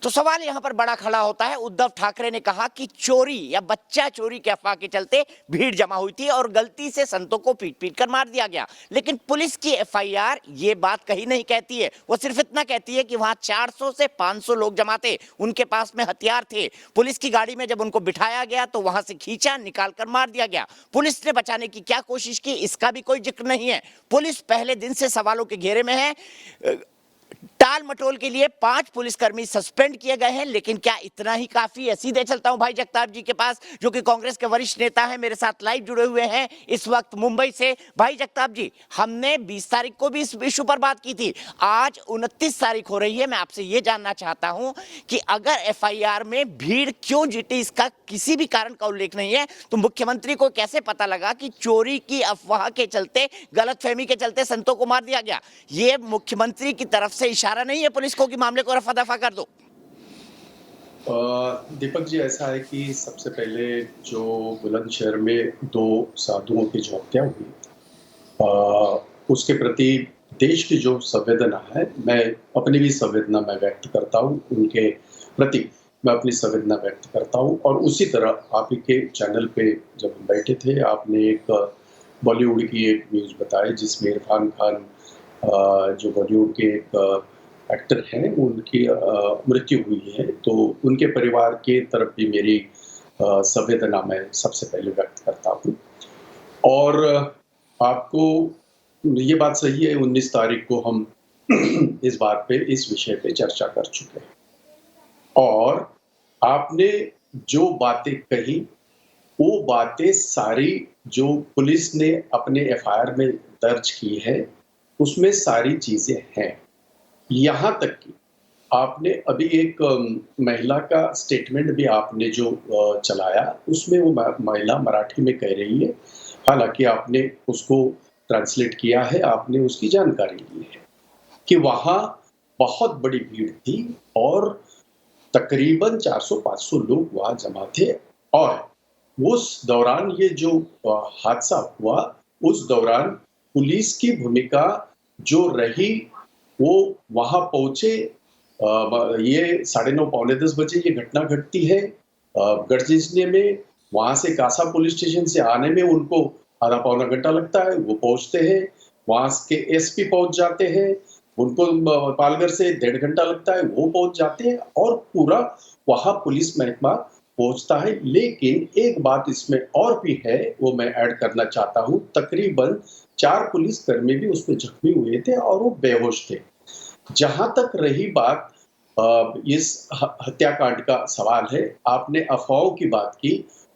तो सवाल यहां पर बड़ा खड़ा होता है। उद्धव ठाकरे ने कहा कि चोरी या बच्चा चोरी के अफवाह के चलते भीड़ जमा हुई थी और गलती से संतों को पीट पीट कर मार दिया गया। लेकिन पुलिस की एफआईआर ये बात कहीं नहीं कहती है। वो सिर्फ इतना कहती है कि वहां 400 से 500 लोग जमा थे, उनके पास में हथियार थे। पुलिस की गाड़ी में जब उनको बिठाया गया तो वहां से खींचा, निकाल कर मार दिया गया। पुलिस ने बचाने की क्या कोशिश की, इसका भी कोई जिक्र नहीं है। पुलिस पहले दिन से सवालों के घेरे में है। टाल मटोल के लिए 5 पुलिसकर्मी सस्पेंड किए गए हैं, लेकिन क्या इतना ही काफी है? सीधे चलता हूं भाई जगताप जी के पास, जो कि कांग्रेस के वरिष्ठ नेता हैं, मेरे साथ लाइव जुड़े हुए हैं इस वक्त मुंबई से। भाई जगताप जी, हमने 20 तारीख को भी इस इशू पर बात की थी, आज 29 तारीख हो रही है। मैं आपसे यह जानना चाहता हूं कि अगर एफआईआर में भीड़ क्यों जीती, इसका किसी भी कारण का उल्लेख नहीं है, तो मुख्यमंत्री को कैसे पता लगा कि चोरी की अफवाह के चलते, गलतफहमी के चलते संतों को मार दिया गया? यह मुख्यमंत्री की तरफ से इशारा नहीं है पुलिस को कि मामले को रफा दफा कर दो? दीपक जी, ऐसा है कि सबसे पहले जो बुलंदशहर में 2 साधुओं की जो हत्या हुई, उसके प्रति देश की जो संवेदना है, मैं अपनी भी संवेदना मैं व्यक्त करता हूँ, उनके प्रति मैं अपनी संवेदना व्यक्त करता हूँ। और उसी तरह आप ही के चैनल पे जब हम बैठे थे, आपने एक बॉलीवुड की एक न्यूज़ बताई जिसमें इरफान खान, जो बॉलीवुड के एक एक्टर हैं, उनकी मृत्यु हुई है, तो उनके परिवार के तरफ भी मेरी संवेदना मैं सबसे पहले व्यक्त करता हूँ। और आपको ये बात सही है, 19 तारीख को हम इस बात पे, इस विषय पे चर्चा कर चुके हैं। और आपने जो बातें कही, वो बातें सारी जो पुलिस ने अपने एफआईआर में दर्ज की है, उसमें सारी चीज़ें हैं। यहाँ तक कि आपने अभी एक महिला का स्टेटमेंट भी आपने जो चलाया, उसमें वो महिला मराठी में कह रही है, हालाँकि आपने उसको ट्रांसलेट किया है, आपने उसकी जानकारी ली है कि वहाँ बहुत बड़ी भीड़ थी और तकरीबन 400-500 लोग वहाँ जमा थे। और उस दौरान ये जो हादसा हुआ, उस दौरान पुलिस की भूमिका जो रही, वो वहाँ पहुँचे, ये 9:30 पौने 10 बजे ये घटना घटती है। गढ़चिंचले में, वहाँ से कासा पुलिस स्टेशन से आने में उनको आधा पौना घंटा लगता है, वो पहुँचते हैं। वहाँ के एसपी पहुँच जाते हैं, उनको पालघर से 1.5 घंटा लगता है, वो पहुँच जाते हैं और पूरा वहाँ पुलिस महकमा पहुँचता है। लेकिन एक बात इसमें और भी है, वो मैं ऐड करना चाहता हूँ, तकरीबन 4 पुलिसकर्मी भी उसमें जख्मी हुए थे और वो बेहोश थे। जहाँ तक रही बात इस हत्याकांड का सवाल है, आपने अफवाहों की बात की।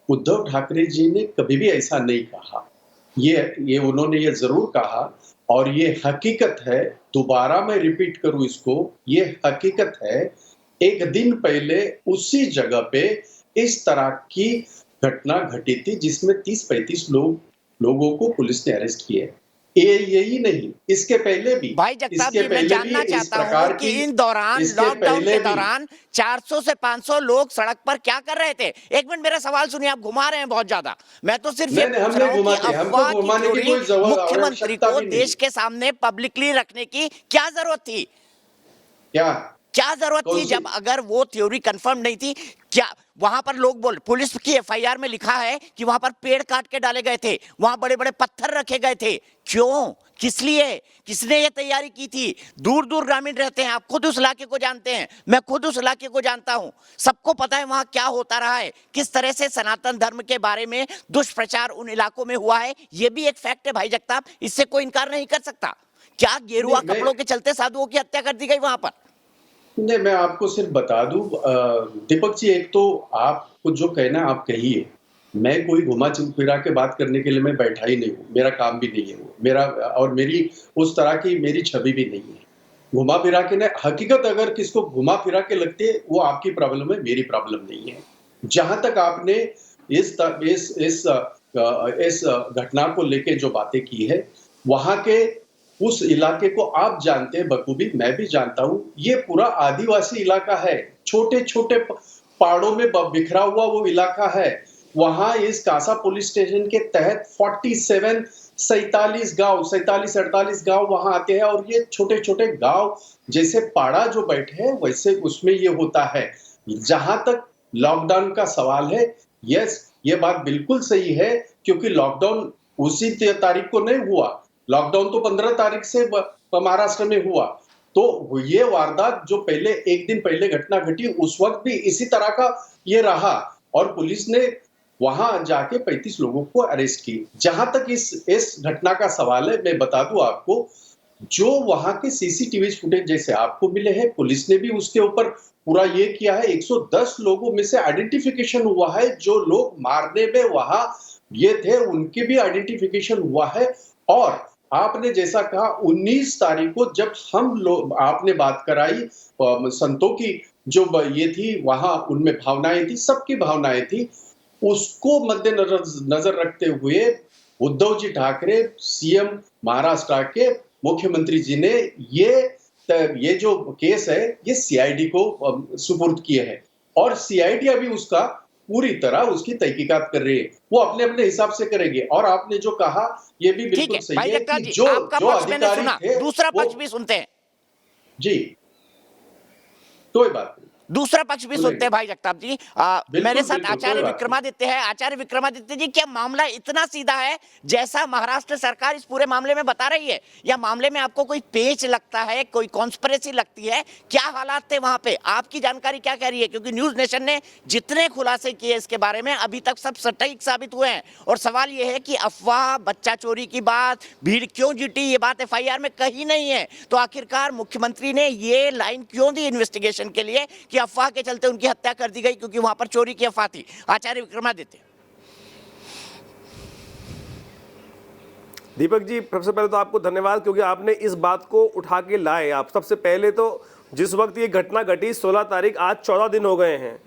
उद्धव ठाकरे जी ने कभी भी ऐसा नहीं कहा। ये उन्होंने ये ज़रूर कहा और ये हकीकत है, दोबारा मैं रिपीट करूँ इसको, ये हकीकत है, 1 दिन पहले उसी जगह पे इस तरह की घटना घटी थी जिसमें 30-35 लोगों को पुलिस ने अरेस्ट किया है। यही नहीं, इसके पहले भी भाई जगताप जी, मैं जानना इस चाहता हूं प्रकार कि की, इन दौरान, इसके लॉकडाउन पहले के भी दौरान 400 से 500 लोग सड़क पर क्या कर रहे थे? एक मिनट, मेरा सवाल सुनिए, आप घुमा रहे हैं बहुत ज्यादा। मैं तो सिर्फ ये नहीं, पूछ हम रहा नहीं हूं कि घुमाते, हमको अफवाह की घुमाने की थ्योरी कोई मुख्यमंत्री आवश्यकता को भी नहीं देश है। के सामने पब्लिकली रखने की क्या जरूरत थी? क्या? क्या जरूरत कौन थी, सी? जब अगर वो थ्योरी कंफर्म नहीं थी? क्या वहां पर लोग बोल, पुलिस की एफआईआर में लिखा है कि वहां पर पेड़ काट के डाले गए थे, वहां बड़े बड़े पत्थर रखे गए थे। क्यों, किस लिए, किसने ये तैयारी की थी? दूर दूर ग्रामीण रहते हैं, आप खुद उस इलाके को जानते हैं, मैं खुद उस इलाके को जानता हूं। सबको पता है वहां क्या होता रहा है, किस तरह से सनातन धर्म के बारे में दुष्प्रचार उन इलाकों में हुआ है। ये भी एक फैक्ट है भाई जगताप, इससे कोई इनकार नहीं कर सकता। क्या गेरुआ नहीं, मैं कपड़ों के चलते साधुओं की हत्या कर दी गई वहां पर? नहीं, मैं आपको सिर्फ बता दूं, दीपक जी, एक तो आपको जो कहना है आप कहिए। मैं कोई घुमा फिरा के बात करने के लिए मैं बैठा ही नहीं हूँ, मेरा काम भी नहीं है वो, मेरा और मेरी उस तरह की मेरी छवि भी नहीं है। घुमा फिरा के ना, हकीकत अगर किसको घुमा फिरा के लगती है, वो आपकी प्रॉब्लम है, मेरी प्रॉब्लम नहीं है। जहां तक आपने इस घटना को लेके जो बातें की है, वहां के उस इलाके को आप जानते हैं बखूबी, मैं भी जानता हूँ। ये पूरा आदिवासी इलाका है, छोटे-छोटे पहाड़ों में बिखरा हुआ वो इलाका है। वहाँ इस कासा पुलिस स्टेशन के तहत 47 47 48 गांव वहां आते हैं, और ये छोटे छोटे गांव जैसे पाड़ा जो बैठे हैं वैसे उसमें ये होता है। जहां तक लॉकडाउन का सवाल है, यस, ये बात बिल्कुल सही है, क्योंकि लॉकडाउन उसी तारीख को नहीं हुआ। लॉकडाउन तो 15 तारीख से महाराष्ट्र में हुआ। तो ये वारदात जो पहले एक दिन पहले घटना घटी, उस वक्त भी इसी तरह का ये रहा, और पुलिस ने वहां जाके 35 लोगों को अरेस्ट की। जहां तक इस घटना का सवाल है, मैं बता दूं आपको, जो वहां के सीसीटीवी फुटेज जैसे आपको मिले हैं, पुलिस ने भी उसके ऊपर पूरा ये किया है। 110 लोगों में से आइडेंटिफिकेशन हुआ है, जो लोग मारने में वहां ये थे उनके भी आइडेंटिफिकेशन हुआ है। और आपने जैसा कहा 19 तारीख को जब हम लोग आपने बात कराई संतों की, जो ये थी वहां उनमें भावनाएं थी, सबकी भावनाएं थी, उसको मद्देनजर रखते हुए उद्धव जी ठाकरे सीएम महाराष्ट्र के मुख्यमंत्री जी ने ये जो केस है ये सीआईडी को सुपुर्द किए हैं, और सीआईडी अभी उसका पूरी तरह उसकी तहकीकात कर रही है। वो अपने अपने हिसाब से करेंगे। और आपने जो कहा ये भी ठीक है बिल्कुल सही भाई है जगताप कि जी, जो आपका जो पक्ष मैंने अधिकारी सुना, थे दूसरा वो पक्ष भी सुनते हैं। जी, कोई बात नहीं, दूसरा पक्ष भी सुनते हैं भाई जगताप जी। मेरे साथ बिल्कुल, आचार्य कोई बात विक्रमादित्य है। आचार्य विक्रमादित्य जी, क्या मामला इतना सीधा है जैसा महाराष्ट्र सरकार इस पूरे मामले में बता रही है, या मामले में आपको कोई पेच लगता है, कोई कॉन्स्पिरेसी लगती है? क्या हालात थे वहां पे, आपकी जानकारी क्या कह रही है? क्योंकि न्यूज नेशन ने जितने खुलासे किए इसके बारे में अभी तक सब सटीक साबित हुए हैं, और सवाल यह है कि अफवाह, बच्चा चोरी की बात, भीड़ क्यों जुटी, ये बात एफआईआर में कहीं नहीं है। तो आखिरकार मुख्यमंत्री ने ये लाइन क्यों दी इन्वेस्टिगेशन के लिए कि अफवाह के चलते उनकी हत्या कर दी गई क्योंकि वहां पर चोरी की अफवाह थी? आचार्य विक्रमादित्य। दीपक जी, सबसे पहले तो आपको धन्यवाद, क्योंकि आपने इस बात को उठा के लाए। आप सबसे पहले तो जिस वक्त ये घटना घटी 16 तारीख, आज 14 दिन हो गए हैं,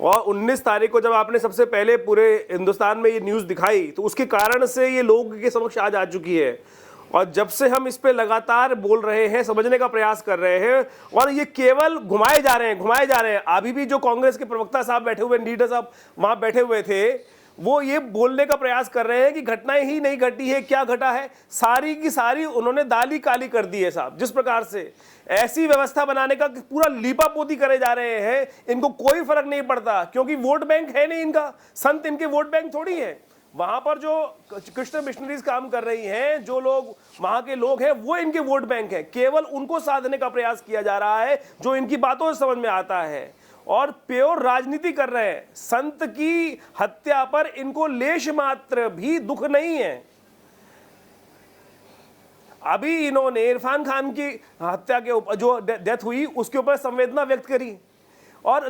और 19 तारीख को जब आपने सबसे पहले पूरे हिंदुस्तान में ये न्यूज़ दिखाई तो उसके कारण से ये लोगों के समक्ष आज आ चुकी है। और जब से हम इस पे लगातार बोल रहे हैं, समझने का प्रयास कर रहे हैं, और ये केवल घुमाए जा रहे हैं। अभी भी जो कांग्रेस के प्रवक्ता साहब बैठे हुए, लीडर साहब वहां बैठे हुए थे, वो ये बोलने का प्रयास कर रहे हैं कि घटनाएं ही नहीं घटी है, क्या घटा है, सारी की सारी उन्होंने दाली काली कर दी है साहब। जिस प्रकार से ऐसी व्यवस्था बनाने का पूरा लीपापोती करे जा रहे हैं, इनको कोई फर्क नहीं पड़ता, क्योंकि वोट बैंक है नहीं इनका, संत इनके वोट बैंक थोड़ी है। वहां पर जो क्रिश्चियन मिशनरीज काम कर रही हैं, जो लोग वहां के लोग हैं, वो इनके वोट बैंक हैं। केवल उनको साधने का प्रयास किया जा रहा है जो इनकी बातों से समझ में आता है, और प्योर राजनीति कर रहे हैं। संत की हत्या पर इनको लेश मात्र भी दुख नहीं है। अभी इन्होंने इरफान खान की हत्या के ऊपर, जो डेथ हुई, उसके ऊपर संवेदना व्यक्त करी, और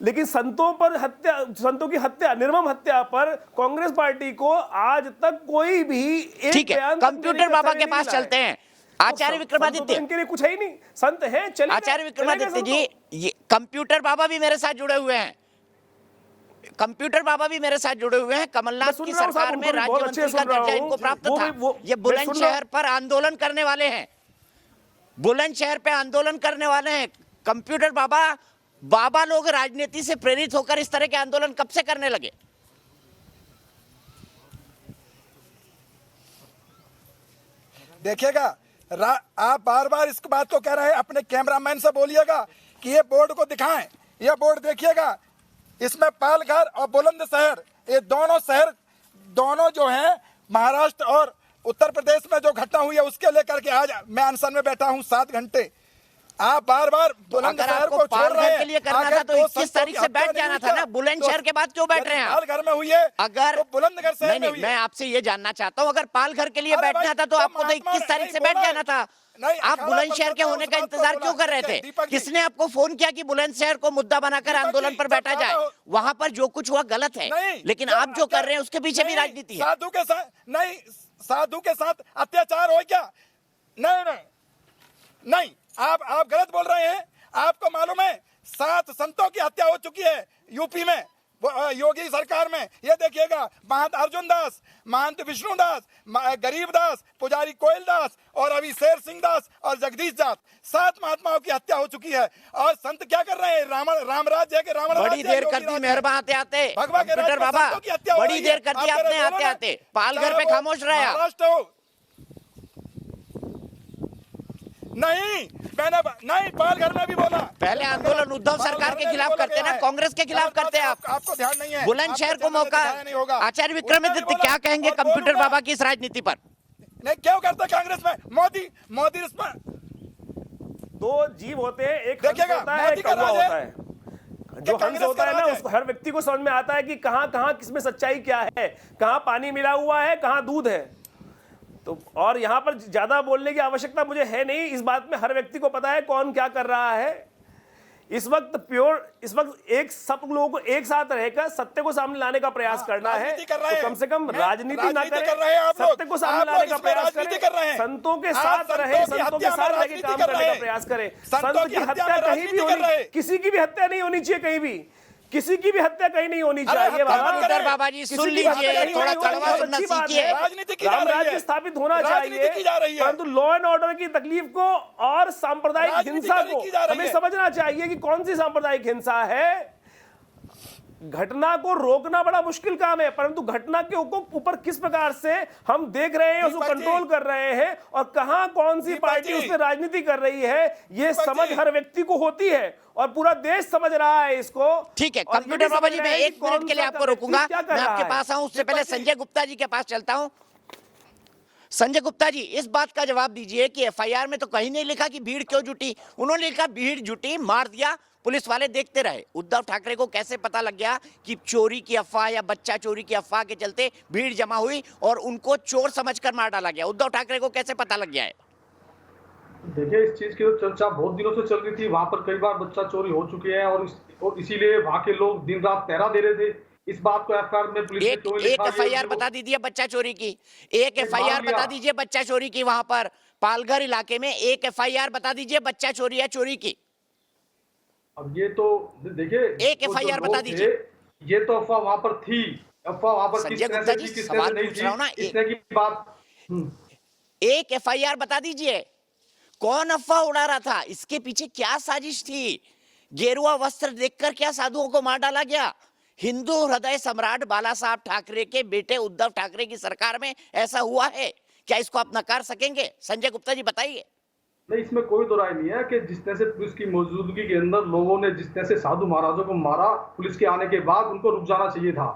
लेकिन संतों की हत्या, निर्मम हत्या पर कांग्रेस पार्टी को आज तक कोई भी एक ठीक है, बयान कंप्यूटर बाबा के पास चलते हैं। आचार्य विक्रमादित्य, इनके लिए कुछ है ही नहीं, संत हैं, चलिए। आचार्य विक्रमादित्य जी, ये कंप्यूटर बाबा भी मेरे साथ जुड़े हुए हैं। कंप्यूटर बाबा भी मेरे साथ जुड़े हुए हैं। कमलनाथ की सरकार में राज्य मंत्री का दर्जा इनको प्राप्त था। ये बुलंदशहर पर आंदोलन करने वाले हैं, बुलंदशहर पे आंदोलन करने वाले हैं कंप्यूटर बाबा लोग राजनीति से प्रेरित होकर इस तरह के आंदोलन कब से करने लगे? देखिएगा, आप बार बार इस बात को कह रहे हैं, अपने कैमरामैन से बोलिएगा कि ये बोर्ड को दिखाएं। ये बोर्ड देखिएगा, इसमें पालघर और बुलंदशहर, ये दोनों शहर, दोनों जो हैं महाराष्ट्र और उत्तर प्रदेश में जो घटना हुई है उसके लेकर के आज मैं अनशन में बैठा हूं 7 घंटे। आप बार बार बुलंदशहर को छोड़ रहे हैं। के लिए करना था तो 21 तारीख से बैठ जाना था ना। बुलंदशहर के बाद क्यों बैठ रहे हैं? पालघर में हुई है, अगर तो बुलंदशहर शहर में हुई है। मैं आपसे ये जानना चाहता हूं, अगर पालघर के लिए बैठना था तो आपको तो 21 तारीख से बैठ जाना था। आप बुलंदशहर के होने का इंतजार क्यों कर रहे थे? किसने आपको फोन किया कि बुलंदशहर को मुद्दा बनाकर आंदोलन पर बैठा जाए? वहां पर जो कुछ हुआ गलत है, लेकिन आप जो कर रहे हैं उसके पीछे भी राजनीति है। साधु के साथ नहीं, साधु के साथ अत्याचार हो क्या? नहीं, आप गलत बोल रहे हैं। आपको मालूम है 7 संतों की हत्या हो चुकी है यूपी में, योगी सरकार में ये देखिएगा, महंत अर्जुन दास, महंत विष्णु दास, गरीब दास, पुजारी कोयल दास और अभी शेर सिंह दास और जगदीश दास, 7 महात्माओं की हत्या हो चुकी है। और संत क्या कर रहे हैं? रामराज है कि रावण? बड़ी देर कर दी मेहरबान आते आते भगवा के कंप्यूटर राज में बाबा, संतों की हत्या हो बड़ी रही है। देर कर दी आप आपने बोलो आते ना, आते पालघर चाहे पे वो खामोश रहे आप। महाराष्ट्र हो, नहीं मैंने नहीं पालघर में भी बोला। पहले आंदोलन उद्धव सरकार के खिलाफ करते ना, कांग्रेस के खिलाफ करते आप। आपको ध्यान नहीं है। बुलंदशहर को आपके मौका। चैनल में दिखाया नहीं होगा। आचार्य विक्रमादित्य उसने भी क्या बोला कहेंगे और कंप्यूटर बोलूंगा। बाबा की इस राजनीति पर? नहीं, क्यों करता कांग्रेस में? मोदी इसमें 2 जीव होते हैं, एक हंस देखिएगा, होता है, मोदी एक का कौवा राज है। होता है। जो हंस कांग्रेस होता का है ना, राज है। उसको हर व्यक्ति को समझ में आता है कि कहां किसमें सच्चाई क्या है, कहां पानी मिला हुआ है, कहां दूध है। तो और यहां पर ज्यादा बोलने की आवश्यकता मुझे है नहीं, इस बात में हर व्यक्ति को पता है कौन क्या कर रहा है। इस वक्त एक सब लोगों को एक साथ रहकर सत्य को सामने लाने का प्रयास करना है। राजनीति कर रहे तो हैं। कम से कम मैं- राजनीति ना राजनीति कर रहे हैं करें, आप लोग। सत्य को सामने आप लाने लोग का इसमें प्रयास राजनीति कर रहे करें, हैं। संतों के आप साथ संतों रहे, की संतों के हत्या में साथ रहकर राजनीति काम कर करने रहे का हैं। प्रयास करें। संतों संत की की हत्या हत्या में कहीं भी राजनीति कर रहे होनी, हैं। किसी की भी हत्या नहीं होनी चाहिए, कहीं भी किसी की भी हत्या कहीं नहीं होनी अरे चाहिए। हत्या मत बाबा कंप्यूटर बाबा जी किसी सुन की हत्या लीजिए, नहीं थोड़ा होनी चाहिए, कड़वा सुनना अच्छी बात सीखिए। है। राजनीति की जा राम रही राज्य है। स्थापित होना राजनीति चाहिए, की जा रही है। परंतु लॉ एंड ऑर्डर की तकलीफ को और सांप्रदायिक राजनीति हिंसा की जा को रही हमें है। समझना चाहिए कि कौन सी सांप्रदायिक हिंसा है। घटना को रोकना बड़ा मुश्किल काम है, परंतु घटना के ऊपर किस प्रकार से हम देख रहे हैं, उसको दीपक जी। कंट्रोल कर रहे हैं और कहां कौन सी दीपक पार्टी जी। उसमें राजनीति कर रही है, ये दीपक समझ जी। हर व्यक्ति को होती है और पूरा देश समझ रहा है इसको। ठीक है और ये भी कंप्यूटर बाबा जी, समझ मैं रहे हैं 1 कि कौन मिनट के लिए सा आपको व्यक्ति रोकूंगा। क्या कर मैं रहा आपके है। पास आऊं उससे पहले दीपक जी। संजय गुप्ता जी के पास चलता हूं। संजय गुप्ता जी, इस बात का जवाब दीजिए कि एफआईआर में तो कहीं नहीं लिखा कि भीड़ क्यों जुटी। उन्होंने लिखा भीड़ जुटी, मार दिया, पुलिस वाले देखते रहे। उद्धव ठाकरे को कैसे पता लग गया कि चोरी की अफवाह या बच्चा चोरी की अफवाह के चलते भीड़ जमा हुई और उनको चोर समझकर मार डाला गया? उद्धव ठाकरे को कैसे पता लग गया है? देखिए, इस चीज की तो चर्चा बहुत दिनों से चल रही थी। वहां पर कई बार बच्चा चोरी हो चुकी है और इसीलिए वहां के लोग दिन रात पहरा दे रहे थे। इस बात को एफआईआर में पुलिस ने एक क्यों लिखा, एफआईआर बता दीजिए बच्चा चोरी की, एक एफआईआर मान लिया। बता दीजिए बच्चा चोरी की। वहां पर पालघर इलाके में एक एफआईआर बता दीजिए बच्चा चोरी या चोरी की। अब ये तो देखिए, एक वो जो FIR लोग बता थे, दीजिए। ये तो अफवाह वहां पर थी। अफवाह वहां पर संजय किस तरह गुप्ता से जी, थी, किस सवाल तरह से नहीं पूछ रहा हूं ना, थी, इस तरह की बात। एक एफआईआर बता दीजिए, कौन अफवाह उड़ा रहा था, इसके पीछे क्या साजिश थी? गेरुआ वस्त्र देखकर क्या साधुओं को मार डाला गया? हिंदू हृदय सम्राट बाला साहब ठाकरे के बेटे उद्धव ठाकरे की सरकार में ऐसा हुआ है क्या? इसको आप नकार सकेंगे? संजय गुप्ता जी बताइए। नहीं, इसमें कोई दो राय नहीं है कि जिस तरह से पुलिस की मौजूदगी के अंदर लोगों ने जिस तरह से साधु महाराजों को मारा, पुलिस के आने के बाद उनको रुक जाना चाहिए था।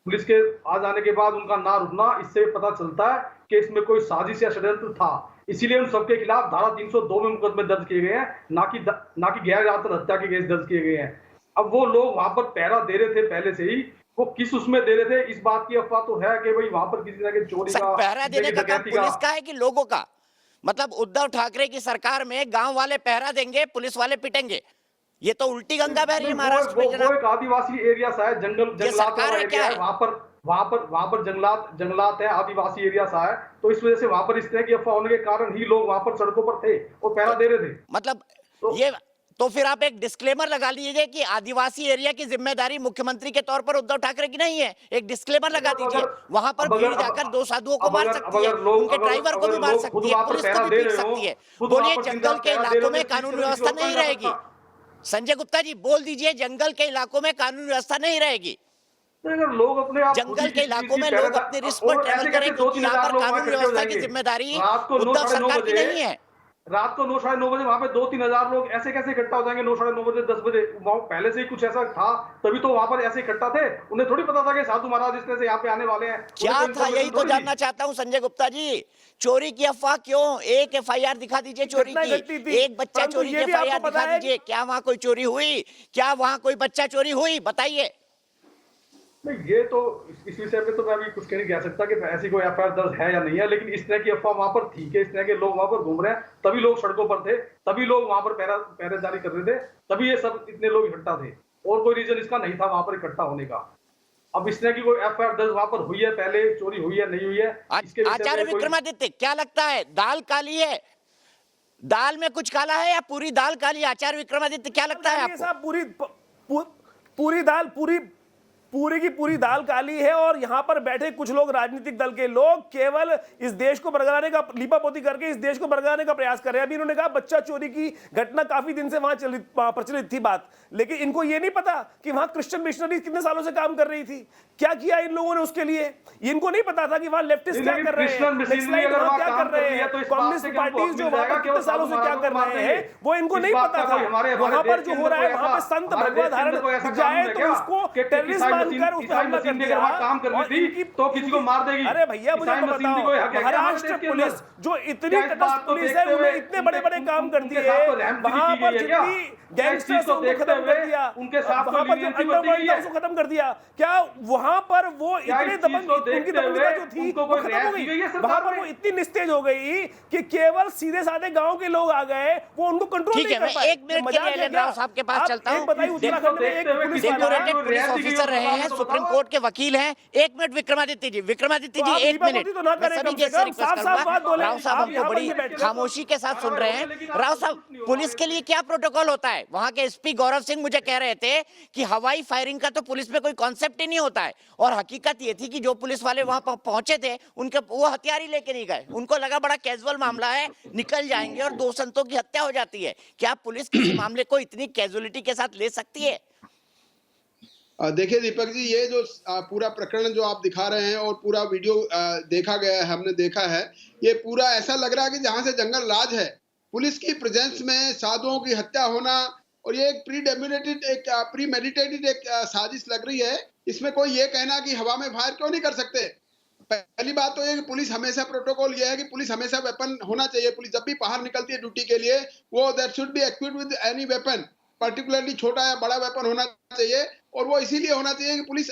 पुलिस के आ जाने के बाद उनका ना रुकना, इससे पता चलता है कि इसमें कोई साजिश या षड्यंत्र था। इसीलिए उन सबके खिलाफ धारा 302 में मुकदमे दर्ज किए गए हैं, ना कि गैर आतंक हत्या के केस दर्ज किए गए हैं। अब वो लोग वहां पर पहरा दे रहे थे पहले से ही, वो किस उसमें दे रहे थे, इस बात की अफवाह तो है कि भाई वहां पर किसी तरह के चोरी सर, का, पहरा देने का काम डकैती पुलिस का है कि लोगों का? मतलब उद्धव ठाकरे की सरकार में गांव वाले पहरा देंगे, पुलिस वाले पिटेंगे, ये तो उल्टी गंगा बह रही है महाराष्ट्र में वो जनाब। एक आदिवासी एरिया सा है, जंगलात सरकार वाला है क्या एरिया है। है? वहां पर जंगलात है, आदिवासी एरिया सा है। तो इस वजह से वहां पर इस तरह की अफवाह होने के कारण ही लोग वहां पर सड़कों पर थे और पहरा दे रहे थे। मतलब तो- ये तो फिर आप एक डिस्क्लेमर लगा लीजिए कि आदिवासी एरिया की जिम्मेदारी मुख्यमंत्री के तौर पर उद्धव ठाकरे की नहीं है। एक डिस्क्लेमर लगा दीजिए, वहां पर भीड़ जाकर 2 साधुओं को मार सकती है, उनके ड्राइवर को भी मार सकती है, पुलिस को भी पीट सकती है। बोलिए जंगल के इलाकों में कानून व्यवस्था नहीं रहेगी? संजय गुप्ता जी बोल दीजिए, जंगल के इलाकों में कानून व्यवस्था नहीं रहेगी? अगर लोग अपने आप जंगल के इलाकों में लोग अपने रिस्क पर ट्रैवल करें क्योंकि यहाँ पर कानून व्यवस्था की जिम्मेदारी उद्धव सरकार की नहीं है। रात को 9 साढ़े 9 बजे वहां पे 2-3 हजार लोग ऐसे कैसे इकट्ठा हो जाएंगे? 9 साढ़े 9 बजे 10 बजे वहां पहले से ही कुछ ऐसा था, तभी तो वहां पर ऐसे इकट्ठा थे। उन्हें थोड़ी पता था कि साधु महाराज इस तरह से यहाँ पे आने वाले हैं। क्या था, यही तो जानना चाहता हूं संजय गुप्ता जी। चोरी की अफवाह क्यों? एक एफआईआर दिखा दीजिए चोरी की, एक बच्चा चोरी की एफआईआर दिखा दीजिए। क्या वहां कोई चोरी हुई? क्या वहां कोई बच्चा चोरी हुई? बताइए। नहीं, ये तो इस विषय पे तो मैं अभी कुछ नहीं कह सकता कि ऐसी कोई एफआईआर दर्ज है या नहीं है, लेकिन इस तरह की अफवाह वहां पर थी कि इस तरह के लोग वहां पर घूम रहे हैं, तभी लोग सड़कों पर थे, तभी लोग वहां पर पहरेदारी कर रहे थे, तभी ये सब इतने लोग इकट्ठा थे। और कोई रीजन इसका नहीं था वहां पर इकट्ठा होने का। अब इस तरह की कोई एफआईआर दर्ज वहां पर हुई है, पहले चोरी हुई है नहीं हुई है, इसके विषय आचार्य में कोई- विक्रमादित्य, क्या लगता है दाल काली है? दाल में कुछ काला है या पूरी दाल काली? आचार्य विक्रमादित्य क्या लगता है आपको? साहब पूरी दाल पूरी की पूरी दाल काली है और यहां पर बैठे कुछ लोग, राजनीतिक दल के लोग, केवल इस देश को बरगलाने का, लीपापोती करके इस देश को बरगलाने का प्रयास कर रहे हैं। अभी इन्होंने कहा बच्चा चोरी की घटना काफी दिन से वहां प्रचलित थी बात, लेकिन इनको यह नहीं पता कि वहां क्रिश्चियन मिशनरी कितने सालों से काम कर रही थी, क्या किया इन लोगों ने उसके लिए। इनको नहीं पता था कि वहां लेफ्टिस्ट क्या कर रहे हैं, क्या कर रहे हैं, कम्युनिस्ट पार्टी जो वहां पर कितने सालों से क्या कर रहे हैं, वो इनको नहीं पता था। वहां पर जो हो रहा है, वहां पर संत भगवा धारण दिख जाए तो उसको टेररिस्ट मानकर उस पर हमला कर दिया। काम कर रही थी तो किसी को मार देगी। अरे भैया मुझे तो बताओ, महाराष्ट्र पुलिस जो इतनी तटस्थ पुलिस है, उन्हें इतने बड़े बड़े काम कर दिए, वहां पर जितनी गैंगस्टर्स को खत्म कर दिया, उनके साथ वहां पर जो अंडरवर्ल्ड था उसको खत्म कर दिया। क्या वहां पर वो इतने दबंग, उनकी दबंगता जो थी वो खत्म हो गई? वहां पर वो इतनी निस्तेज हो गई कि केवल सीधे साधे गांव के लोग आ गए, वो उनको कंट्रोल नहीं कर पाए। एक मिनट के लिए एलन राव साहब के पास चलता हूं। बताइए, उत्तराखंड में एक डेकोरेटेड पुलिस ऑफिसर रहे हैं, सुप्रीम कोर्ट के वकील हैं। एक मिनट विक्रमादित्य जी, विक्रमादित्य जी एक मिनट, मैं सभी जैसे रिक्वेस्ट करूंगा। राव साहब हमको बड़ी खामोशी के साथ सुन रहे हैं। राव साहब, पुलिस के लिए क्या प्रोटोकॉल होता है? वहां के एसपी गौरव सिंह मुझे कह रहे थे कि हवाई फायरिंग का तो पुलिस में कोई कॉन्सेप्ट ही नहीं होता है, और हकीकत ये थी कि जो पुलिस वाले वहां पर पहुंचे थे उनके वो हथियार ही लेके नहीं गए, उनको लगा बड़ा कैजुअल मामला है, निकल जाएंगे, और 2 संतों की हत्या हो जाती है। क्या पुलिस किसी मामले को इतनी कैजुअलिटी के साथ ले सकती है? देखिए दीपक जी, ये जो पूरा प्रकरण जो आप दिखा रहे हैं और पूरा वीडियो देखा गया है, हमने देखा है, ये पूरा ऐसा लग रहा है कि जहां से जंगल राज है। पुलिस की प्रेजेंस में साधुओं की हत्या होना, और ये एक प्रीमेडिटेटेड एक साजिश लग रही है। इसमें कोई ये कहना कि हवा में फायर क्यों नहीं कर सकते। पहली बात तो ये कि पुलिस हमेशा, प्रोटोकॉल ये है कि पुलिस हमेशा वेपन होना चाहिए। पुलिस जब भी बाहर निकलती है ड्यूटी के लिए, वो that should be equipped with any weapon, particularly छोटा या बड़ा वेपन होना चाहिए। और वो इसीलिए होना चाहिए कि पुलिस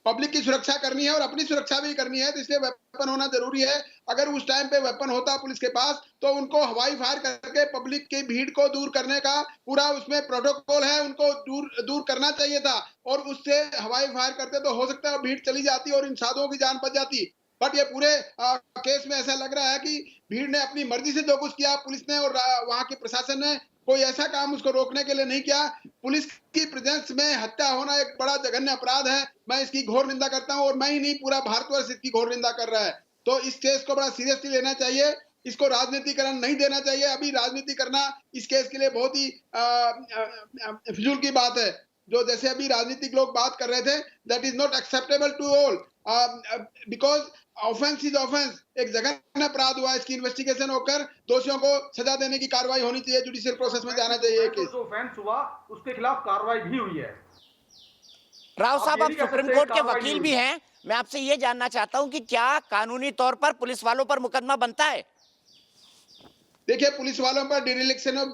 पब्लिक की सुरक्षा करनी है और अपनी सुरक्षा भी करनी है, तो इसलिए वेपन होना जरूरी है। अगर उस टाइम पे वेपन होता पुलिस के पास, तो उनको हवाई फायर करके पब्लिक की भीड़ को दूर करने का पूरा उसमें प्रोटोकॉल है, उनको दूर करना चाहिए था। और उससे हवाई फायर करते तो हो सकता है भीड़ चली जाती और इन साधुओं की जान बच जाती। बट ये पूरे केस में ऐसा लग रहा है कि भीड़ ने अपनी मर्जी से जो कुछ किया, पुलिस ने और वहां के प्रशासन ने कोई ऐसा काम उसको रोकने के लिए नहीं किया। पुलिस की प्रेजेंस में हत्या होना एक बड़ा जघन्य अपराध है। मैं इसकी घोर निंदा करता हूं, और मैं ही नहीं, पूरा भारतवर्ष इसकी घोर निंदा कर रहा है। तो इस केस को बड़ा सीरियसली लेना चाहिए, इसको राजनीतिकरण नहीं देना चाहिए। अभी राजनीति करना इस केस के लिए बहुत ही फिजूल की बात है। जो जैसे अभी राजनीतिक लोग बात कर रहे थे, that is not acceptable to all, because offence is offence. एक जघन्य अपराध हुआ, इसकी इन्वेस्टिगेशन होकर दोषियों को सजा देने की कार्रवाई होनी चाहिए, जुडिशियल प्रोसेस में जाना चाहिए। जो ऑफेंस हुआ उसके खिलाफ कार्रवाई भी हुई है। राव साहब, आप सुप्रीम कोर्ट के वकील भी हैं, मैं आपसे ये जानना चाहता हूं कि क्या कानूनी तौर पर पुलिस वालों पर मुकदमा बनता है? देखिए, पुलिस वालों पर डिरेक्शन ऑफ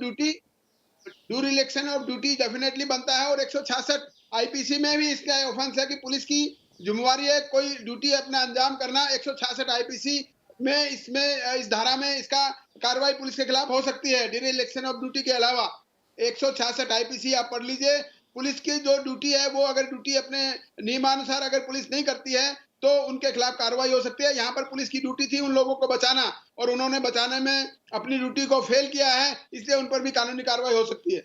ड्यूटी डेफिनेटली बनता है, और 166 आईपीसी में भी इसका ऑफेंस है कि पुलिस की जिम्मेवारी है कोई ड्यूटी अपना अंजाम करना। 166 आईपीसी में इस धारा में इसका कार्रवाई पुलिस के खिलाफ हो सकती है, डिरेक्शन ऑफ ड्यूटी के अलावा। 166 आईपीसी आप पढ़ लीजिए। पुलिस की जो ड्यूटी है, वो अगर ड्यूटी अपने नियमानुसार अगर पुलिस नहीं करती है तो उनके खिलाफ कार्रवाई हो सकती है। यहाँ पर पुलिस की ड्यूटी थी उन लोगों को बचाना, और उन्होंने बचाने में अपनी ड्यूटी को फेल किया है, इसलिए उन पर भी कानूनी कार्रवाई हो सकती है।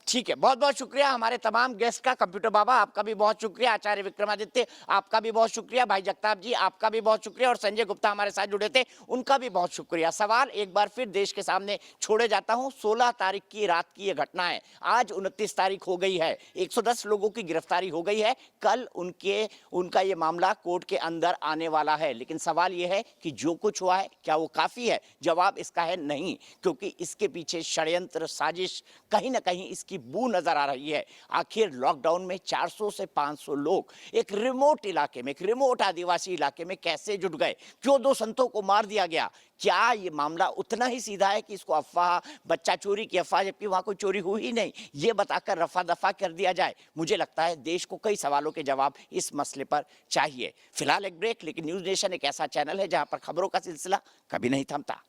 ठीक है, बहुत बहुत शुक्रिया हमारे तमाम गेस्ट का। कंप्यूटर बाबा आपका भी बहुत शुक्रिया, आचार्य विक्रमादित्य आपका भी बहुत शुक्रिया, भाई जगताप जी आपका भी बहुत शुक्रिया, और संजय गुप्ता हमारे साथ जुड़े थे, उनका भी बहुत शुक्रिया। सवाल एक बार फिर देश के सामने छोड़े जाता हूं। 16 तारीख की रात की यह घटना है, आज 29 तारीख हो गई है, 110 लोगों की गिरफ्तारी हो गई है। कल उनका ये मामला कोर्ट के अंदर आने वाला है, लेकिन सवाल यह है कि जो कुछ हुआ है क्या वो काफी है? जवाब इसका है नहीं, क्योंकि इसके पीछे षड्यंत्र, साजिश, कहीं ना कहीं इसकी बू नजर आ रही है। आखिर लॉकडाउन में 400 से 500 लोग एक रिमोट इलाके में, एक रिमोट आदिवासी इलाके में कैसे जुट गए? क्यों 2 संतों को मार दिया गया? क्या ये मामला उतना ही सीधा है कि इसको अफवाह, बच्चा चोरी की अफवाह, जबकि वहां कोई चोरी हुई ही नहीं, ये बताकर रफा दफा कर दिया जाए? मुझे लगता है देश को कई सवालों के जवाब इस मसले पर चाहिए। फिलहाल एक ब्रेक, लेकिन न्यूज नेशन एक ऐसा चैनल है जहां पर खबरों का सिलसिला कभी नहीं थमता।